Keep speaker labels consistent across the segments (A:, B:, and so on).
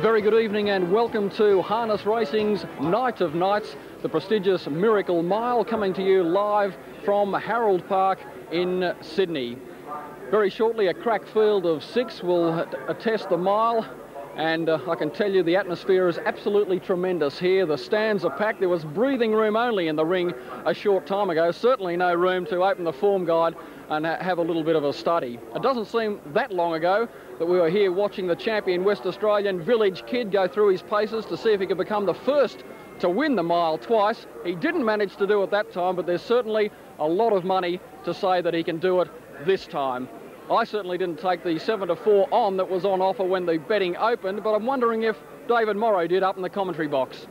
A: very good evening and welcome to Harness Racing's Night of Nights, the prestigious Miracle Mile, coming to you live from Harold Park in Sydney. Very shortly a crack field of 6 will attest the mile, and I can tell you the atmosphere is absolutely tremendous here. The stands are packed. There was breathing room only in the ring a short time ago. Certainly no room to open the form guide and have a little bit of a study. It doesn't seem that long ago that we were here watching the champion West Australian Village Kid go through his paces to see if he could become the first to win the mile twice. He didn't manage to do it that time, but there's certainly a lot of money to say that he can do it this time. I certainly didn't take the 7-4 on that was on offer when the betting opened, but I'm wondering if David Morrow did up in the commentary box.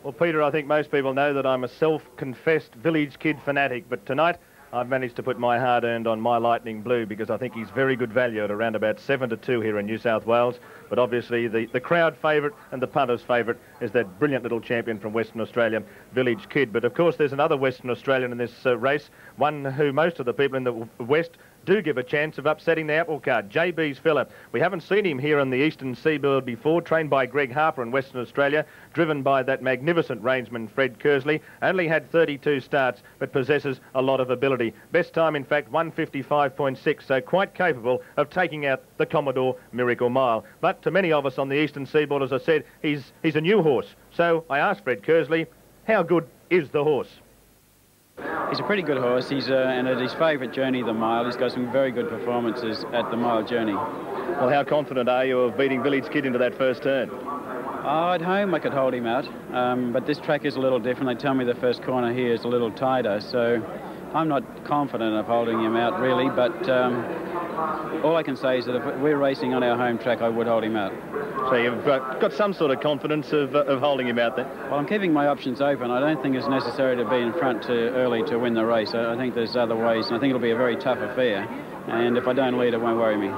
B: Well, Peter, I think most people know that I'm a self-confessed Village Kid fanatic, but tonight I've managed to put my hard-earned on My Lightning Blue because I think he's very good value at around about 7-2 here in New South Wales. But obviously the crowd favourite and the punter's favourite is that brilliant little champion from Western Australia, Village Kid. But of course there's another Western Australian in this race, one who most of the people in the West do give a chance of upsetting the apple cart, JB's fella. We haven't seen him here on the eastern seaboard before, trained by Greg Harper in Western Australia, driven by that magnificent rangeman Fred Kersley. Only had 32 starts, but possesses a lot of ability. Best time, in fact, 1:55.6, so quite capable of taking out the Commodore Miracle Mile. But to many of us on the eastern seaboard, as I said, he's a new horse. So I asked Fred Kersley, how good is the horse?
C: He's a pretty good horse. And at his favourite journey, the mile, he's got some very good performances at the mile journey.
B: Well, how confident are you of beating Village Kid into that first turn?
C: At home I could hold him out, but this track is a little different. They tell me the first corner here is a little tighter, so I'm not confident of holding him out really, but all I can say is that if we're racing on our home track, I would hold him out.
B: So you've got some sort of confidence of holding him out there?
C: Well, I'm keeping my options open. I don't think it's necessary to be in front too early to win the race. I think there's other ways, and I think it'll be a very tough affair. And if I don't lead, it won't worry me.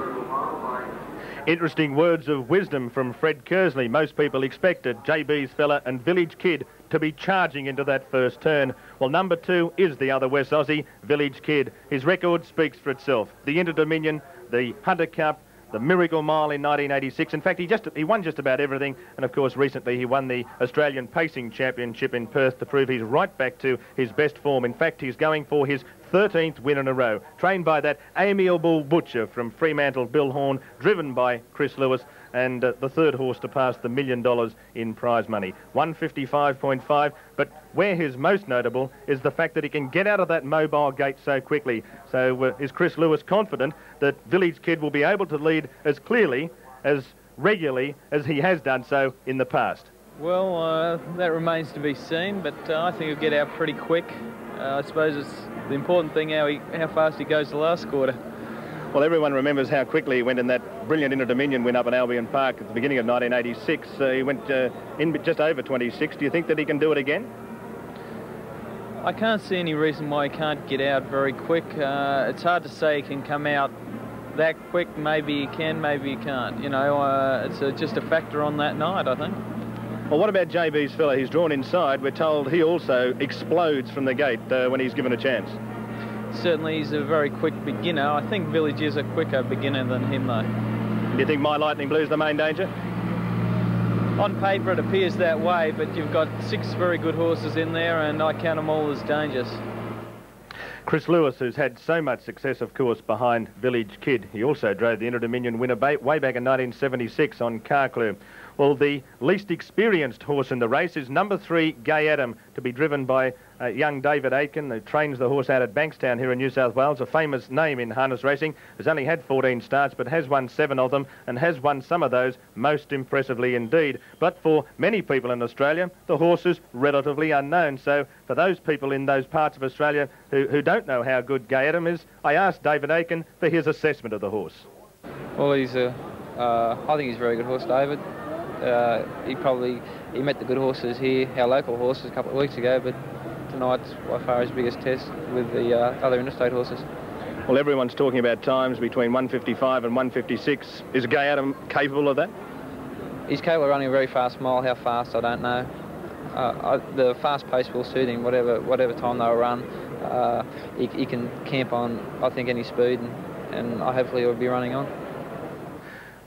B: Interesting words of wisdom from Fred Kersley. Most people expected JB's fella and Village Kid to be charging into that first turn. Well, number 2 is the other West Aussie, Village Kid. His record speaks for itself. The Inter-Dominion, the Hunter Cup, the Miracle Mile in 1986. In fact, he won just about everything. And of course, recently he won the Australian Pacing Championship in Perth to prove he's right back to his best form. In fact, he's going for his 13th win in a row. Trained by that amiable butcher from Fremantle, Bill Horn, driven by Kid-C.Lewis, and the third horse to pass the $1 million in prize money. 1:55.5, but where he's most notable is the fact that he can get out of that mobile gate so quickly. So is Kid-C.Lewis confident that Village Kid will be able to lead as clearly, as regularly as he has done so in the past?
D: Well, that remains to be seen, but I think he'll get out pretty quick. I suppose it's the important thing how fast he goes the last quarter.
B: Well, everyone remembers how quickly he went in that brilliant Inter-Dominion win up at Albion Park at the beginning of 1986. He went in just over 26. Do you think that he can do it again?
D: I can't see any reason why he can't get out very quick. It's hard to say he can come out that quick. Maybe he can, maybe he can't. You know, it's just a factor on that night, I think.
B: Well, what about JB's fella? He's drawn inside. We're told he also explodes from the gate when he's given a chance.
D: Certainly he's a very quick beginner. I think Village is a quicker beginner than him, though.
B: Do you think My Lightning Blue is the main danger?
D: On paper it appears that way, but you've got 6 very good horses in there, and I count them all as dangers.
B: Kid-C.Lewis, who's had so much success, of course, behind Village Kid. He also drove the Inter-Dominion winner way back in 1976 on Carclew. Well, the least experienced horse in the race is number 3, Gay Adam, to be driven by young David Aitken, who trains the horse out at Bankstown here in New South Wales, a famous name in harness racing. Has only had 14 starts, but has won 7 of them, and has won some of those most impressively indeed. But for many people in Australia, the horse is relatively unknown. So for those people in those parts of Australia who don't know how good Gay Adam is, I asked David Aitken for his assessment of the horse.
E: Well, I think he's a very good horse, David. He met the good horses here, our local horses, a couple of weeks ago, but tonight's by far his biggest test with the other interstate horses.
B: Well, everyone's talking about times between 1:55 and 1:56. Is Gay Adam capable of that?
E: He's capable of running a very fast mile. How fast, I don't know. The fast pace will suit him, whatever time they'll run. He can camp on, I think, any speed, and hopefully he'll be running on.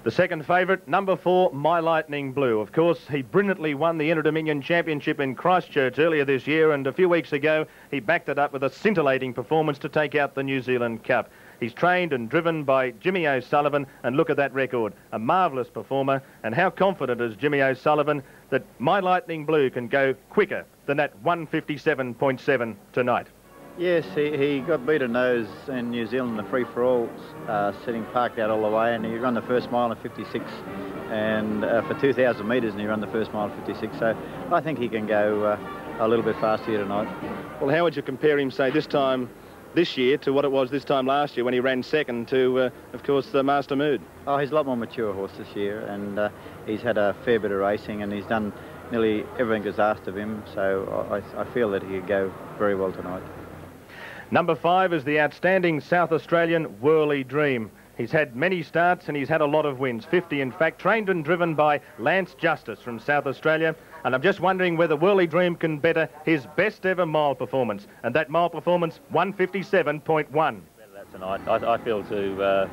B: The second favourite, number 4, My Lightning Blue. Of course, he brilliantly won the Inter-Dominion Championship in Christchurch earlier this year, and a few weeks ago he backed it up with a scintillating performance to take out the New Zealand Cup. He's trained and driven by Jimmy O'Sullivan, and look at that record. A marvellous performer, and how confident is Jimmy O'Sullivan that My Lightning Blue can go quicker than that 157.7 tonight.
F: Yes, he got beaten nose in New Zealand, the free-for-alls, sitting parked out all the way, and he ran the first mile in 56, and for 2,000 metres, and he ran the first mile in 56, so I think he can go a little bit faster here tonight.
B: Well, how would you compare him, say, this time this year to what it was this time last year when he ran second to, of course, the Master Mood?
F: Oh, he's a lot more mature horse this year, and he's had a fair bit of racing, and he's done nearly everything that's asked of him, so I feel that he could go very well tonight.
B: Number 5 is the outstanding South Australian Whirly Dream. He's had many starts and he's had a lot of wins, 50 in fact, trained and driven by Lance Justice from South Australia. And I'm just wondering whether Whirly Dream can better his best ever mile performance. And that mile performance, 157.1.
G: That tonight, I feel to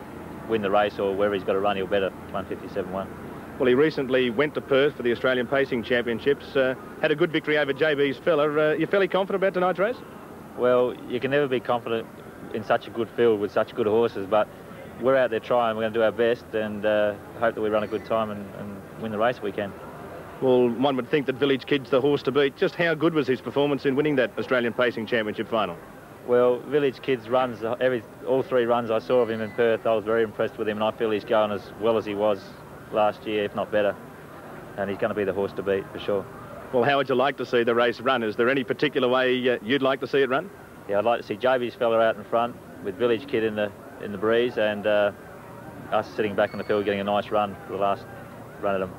G: win the race or wherever he's got to run, he'll better 157.1.
B: Well, he recently went to Perth for the Australian Pacing Championships, had a good victory over JB's fella. You fairly confident about tonight's race?
G: Well, you can never be confident in such a good field with such good horses, but we're out there trying. We're going to do our best and hope that we run a good time and win the race if we can.
B: Well, one would think that Village Kid's the horse to beat. Just how good was his performance in winning that Australian Pacing Championship final?
G: Well, Village Kid's runs, all 3 runs I saw of him in Perth, I was very impressed with him, and I feel he's going as well as he was last year, if not better. And he's going to be the horse to beat, for sure.
B: Well, how would you like to see the race run? Is there any particular way you'd like to see it run?
G: Yeah, I'd like to see JB's fella out in front with Village Kid in the breeze, and us sitting back in the field getting a nice run for the last run at them.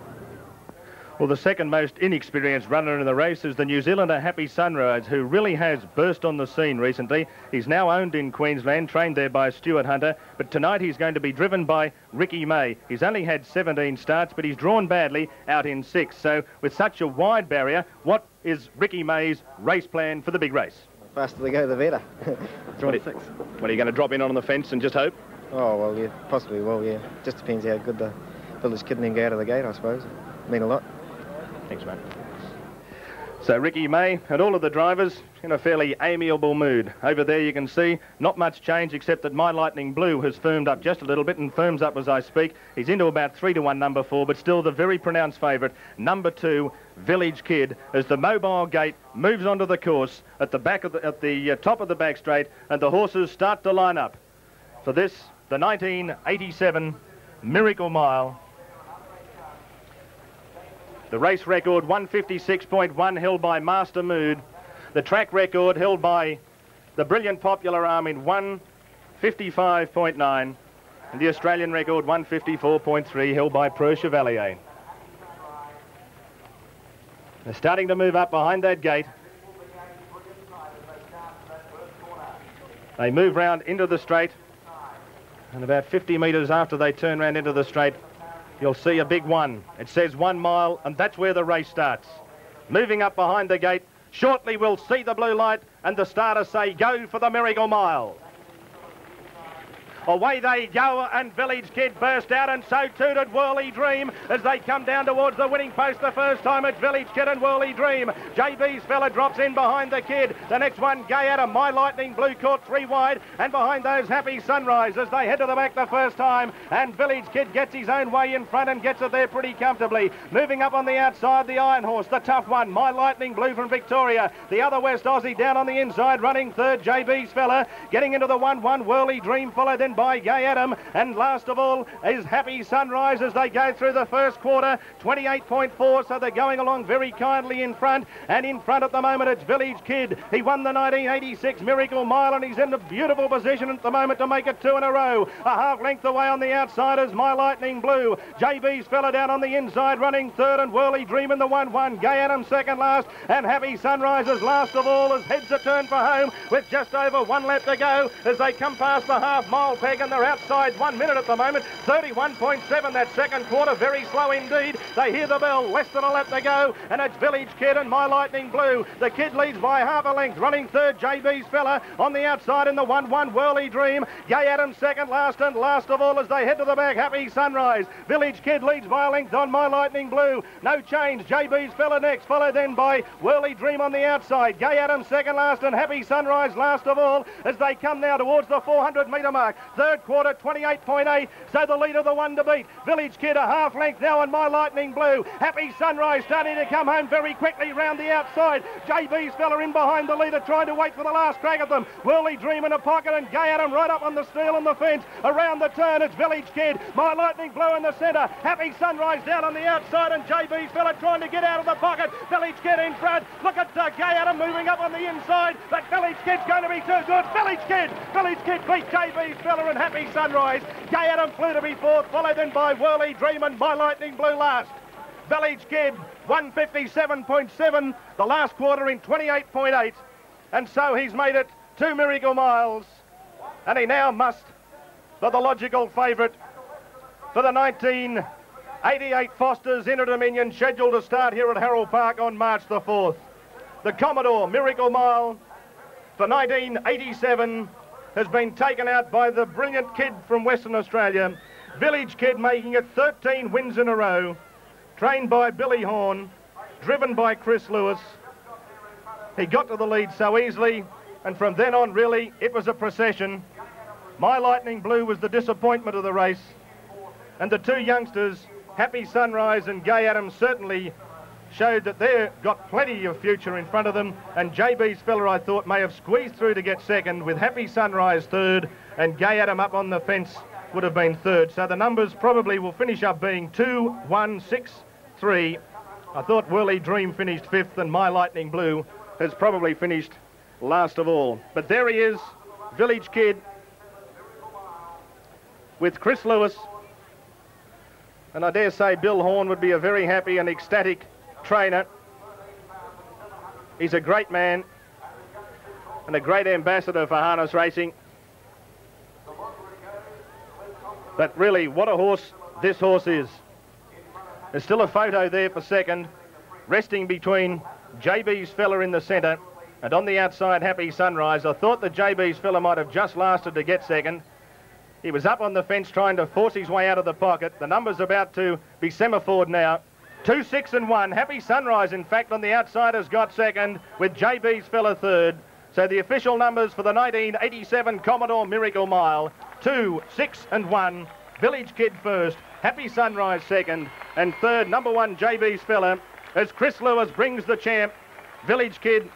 B: Well, the second most inexperienced runner in the race is the New Zealander Happy Sunrise, who really has burst on the scene recently. He's now owned in Queensland, trained there by Stuart Hunter, but tonight he's going to be driven by Ricky May. He's only had 17 starts, but he's drawn badly out in 6. So with such a wide barrier, what is Ricky May's race plan for the big race?
H: The faster they go, the better. 26.
B: What, are you going to drop in on the fence and just hope?
H: Oh, well, yeah, possibly will, yeah. Just depends how good the Village Kid and then go out of the gate, I suppose. Mean a lot.
B: Thanks, mate. So Ricky May and all of the drivers in a fairly amiable mood. Over there you can see not much change except that My Lightning Blue has firmed up just a little bit and firms up as I speak. He's into about 3-1 number 4, but still the very pronounced favourite, number 2, Village Kid, as the mobile gate moves onto the course at the back of the top of the back straight, and the horses start to line up for this, the 1987 Miracle Mile. The race record, 156.1, held by Master Mood. The track record held by the Brilliant Popular Arm in 155.9. And the Australian record, 154.3, held by Preux Chevalier. They're starting to move up behind that gate. They move round into the straight. And about 50 metres after they turn round into the straight, you'll see a big 1. It says 1 mile, and that's where the race starts. Moving up behind the gate, shortly we'll see the blue light, and the starters say, go for the Miracle Mile. Away they go, and Village Kid burst out, and so too did Whirly Dream as they come down towards the winning post the first time. It's Village Kid and Whirly Dream. JB's fella drops in behind the Kid. The next one, Gay Adam, My Lightning Blue caught 3 wide, and behind those Happy Sunrise as they head to the back the first time, and Village Kid gets his own way in front and gets it there pretty comfortably. Moving up on the outside, the Iron Horse, the tough one, My Lightning Blue from Victoria. The other West Aussie down on the inside, running third, JB's fella. Getting into the 1-1, Whirly Dream, followed then by Gay Adam, and last of all is Happy Sunrise as they go through the first quarter, 28.4, so they're going along very kindly in front, and in front at the moment it's Village Kid. He won the 1986 Miracle Mile, and he's in a beautiful position at the moment to make it 2 in a row. A half length away on the outside is My Lightning Blue. JB's fella down on the inside running third, and Whirly Dream in the 1-1. Gay Adam second last, and Happy Sunrise is last of all as heads are turned for home with just over 1 lap to go as they come past the half-mile second. They're outside 1 minute at the moment. 31.7 that second quarter. Very slow indeed. They hear the bell. Less than a lap to go. And it's Village Kid and My Lightning Blue. The Kid leads by half a length. Running third, JB's Fella. On the outside in the 1-1 Whirly Dream. Gay Adams second last, and last of all as they head to the back, Happy Sunrise. Village Kid leads by a length on My Lightning Blue. No change. JB's Fella next, followed then by Whirly Dream on the outside. Gay Adams second last, and Happy Sunrise last of all as they come now towards the 400 metre mark. Third quarter, 28.8. So the leader, the one to beat. Village Kid a half length now on My Lightning Blue. Happy Sunrise starting to come home very quickly round the outside. JB's Fella in behind the leader, trying to wait for the last crack at them. Whirly Dream in a pocket, and Gay Adam right up on the steel on the fence. Around the turn, it's Village Kid. My Lightning Blue in the centre. Happy Sunrise down on the outside, and JB's Fella trying to get out of the pocket. Village Kid in front. Look at Gay Adam moving up on the inside, but Village Kid's going to be too good. Village Kid beat JB's Fella and Happy Sunrise. Gay Adam flew to be fourth, followed then by Whirly Dream and My Lightning Blue last. Village Kid 157.7, the last quarter in 28.8, and so he's made it 2 miracle miles, and he now must, for the logical favourite for the 1988 Foster's Inter Dominion, scheduled to start here at Harold Park on March the 4th. The Commodore Miracle Mile for 1987 has been taken out by the brilliant Kid from Western Australia. Village Kid making it 13 wins in a row, trained by Billy Horn, driven by Kid-C.Lewis. He got to the lead so easily, and from then on, really, it was a procession. My Lightning Blue was the disappointment of the race, and the two youngsters, Happy Sunrise and Gay Adams, certainly showed that they've got plenty of future in front of them, and JB's Fella, I thought, may have squeezed through to get second, with Happy Sunrise third, and Gay Adam up on the fence would have been third. So the numbers probably will finish up being 2, 1, 6, 3. I thought Whirly Dream finished fifth, and My Lightning Blue has probably finished last of all. But there he is, Village Kid, with Kid-C.Lewis, and I dare say Bill Horn would be a very happy and ecstatic trainer. He's a great man and a great ambassador for harness racing. But really, what a horse this horse is. There's still a photo there for second, resting between JB's Fella in the centre and on the outside Happy Sunrise. I thought that JB's Fella might have just lasted to get second. He was up on the fence trying to force his way out of the pocket. The number's about to be semaphored now. 2, 6 and 1. Happy Sunrise, in fact, on the outside has got second, with JB's Fella third. So the official numbers for the 1987 Commodore Miracle Mile: 2, 6 and 1. Village Kid first, Happy Sunrise second, and third, number 1, JB's Fella, as Kid-C.Lewis brings the champ, Village Kid,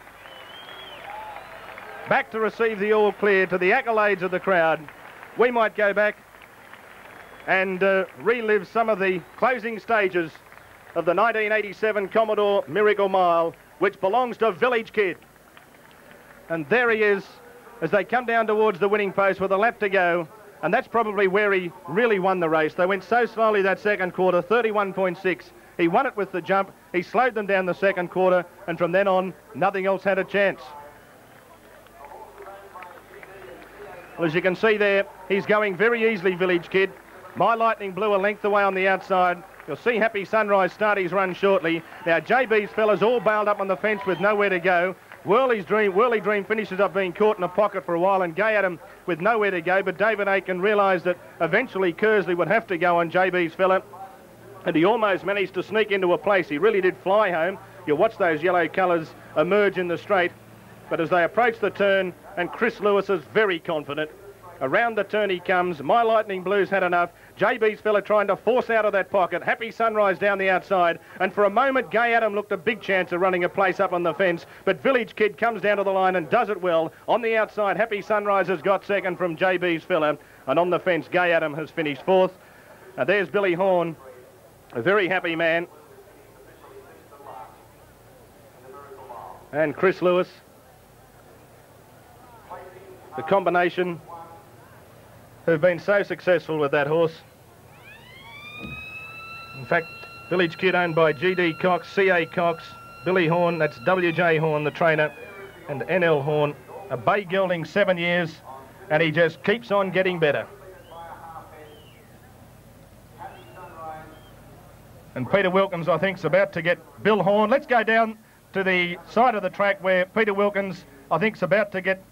B: back to receive the all clear, to the accolades of the crowd. We might go back and relive some of the closing stages of the 1987 Commodore Miracle Mile, which belongs to Village Kid. And there he is as they come down towards the winning post with a lap to go, and that's probably where he really won the race. They went so slowly that second quarter, 31.6. He won it with the jump. He slowed them down the second quarter, and from then on, nothing else had a chance. Well, as you can see there, he's going very easily, Village Kid. My Lightning Blue a length away on the outside. You'll see Happy Sunrise start his run shortly. Now, JB's Fella's all bailed up on the fence with nowhere to go. Whirly Dream finishes up being caught in a pocket for a while, and Gay Adam with nowhere to go. But David Aiken realised that eventually Kid-C.Lewis would have to go on JB's Fella, and he almost managed to sneak into a place. He really did fly home. You'll watch those yellow colours emerge in the straight. But as they approach the turn, and Kid-C.Lewis is very confident, around the turn he comes. My Lightning Blue's had enough. JB's Fella trying to force out of that pocket. Happy Sunrise down the outside. And for a moment, Gay Adam looked a big chance of running a place up on the fence. But Village Kid comes down to the line and does it well. On the outside, Happy Sunrise has got second from JB's Fella. And on the fence, Gay Adam has finished fourth. And there's Billy Horn, a very happy man. And Kid-C.Lewis. The combination who've been so successful with that horse. In fact, Village Kid owned by G.D. Cox, C.A. Cox, Billy Horn, that's W.J. Horn, the trainer, and N.L. Horn. A bay gelding 7 years, and he just keeps on getting better. And Peter Wilkins, I think, is about to get Bill Horn. Let's go down to the side of the track where Peter Wilkins, I think, is about to get...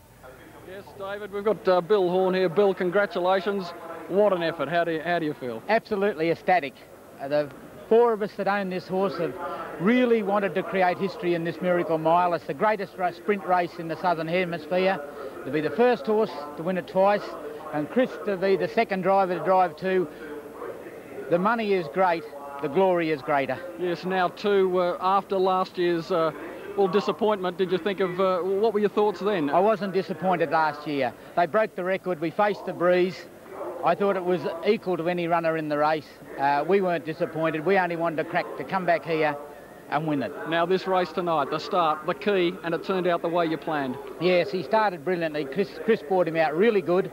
A: Yes, David, we've got Bill Horn here. Bill, congratulations. What an effort. How do you feel?
I: Absolutely ecstatic. The four of us that own this horse have really wanted to create history in this Miracle Mile. It's the greatest sprint race in the Southern Hemisphere. To be the first horse to win it twice, and Chris to be the second driver to drive two. The money is great, the glory is greater.
A: Yes, now too, after last year's disappointment, did you think of, what were your thoughts then?
I: I wasn't disappointed last year. They broke the record, we faced the breeze. I thought it was equal to any runner in the race. We weren't disappointed, we only wanted to come back here and win it.
A: Now this race tonight, the start, the key, and it turned out the way you planned.
I: Yes, he started brilliantly. Chris brought him out really good,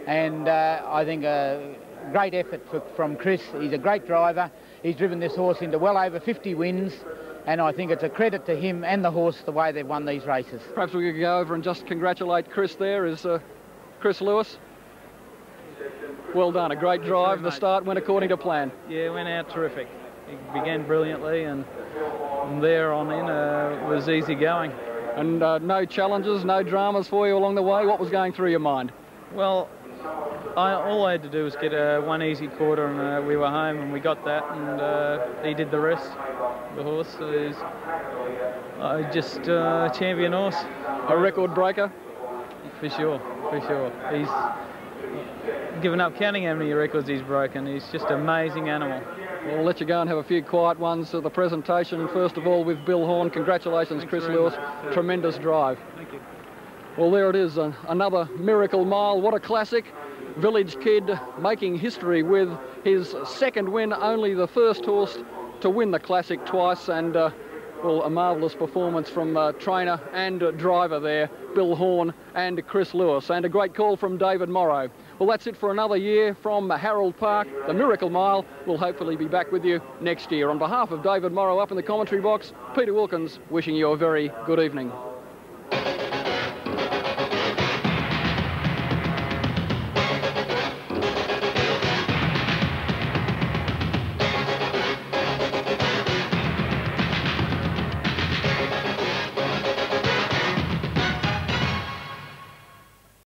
I: and I think a great effort from Chris. He's a great driver. He's driven this horse into well over 50 wins, and I think it's a credit to him and the horse the way they've won these races.
A: Perhaps we could go over and just congratulate Chris there, is Kid-C.Lewis. Well done, a great drive. The start went according to plan.
D: Yeah, it went out terrific. He began brilliantly, and from there on in it was easy going.
A: And no challenges, no dramas for you along the way? What was going through your mind?
D: Well, all I had to do was get one easy quarter, and we were home, and we got that, and he did the rest. The horse is just a champion horse.
A: A record breaker?
D: For sure, for sure. He's given up counting how many records he's broken. He's just an amazing animal.
A: We'll let you go and have a few quiet ones to the presentation. First of all, with Bill Horn. Congratulations, Kid-C.Lewis. Tremendous drive.
D: Thank you.
A: Well, there it is, another Miracle Mile. What a classic. Village Kid making history with his second win, only the first horse to win the classic twice, and well, a marvellous performance from trainer and driver there, Bill Horn and Kid-C.Lewis, and a great call from David Morrow. Well, that's it for another year from Harold Park, the Miracle Mile. We'll hopefully be back with you next year. On behalf of David Morrow up in the commentary box, Peter Wilkins wishing you a very good evening.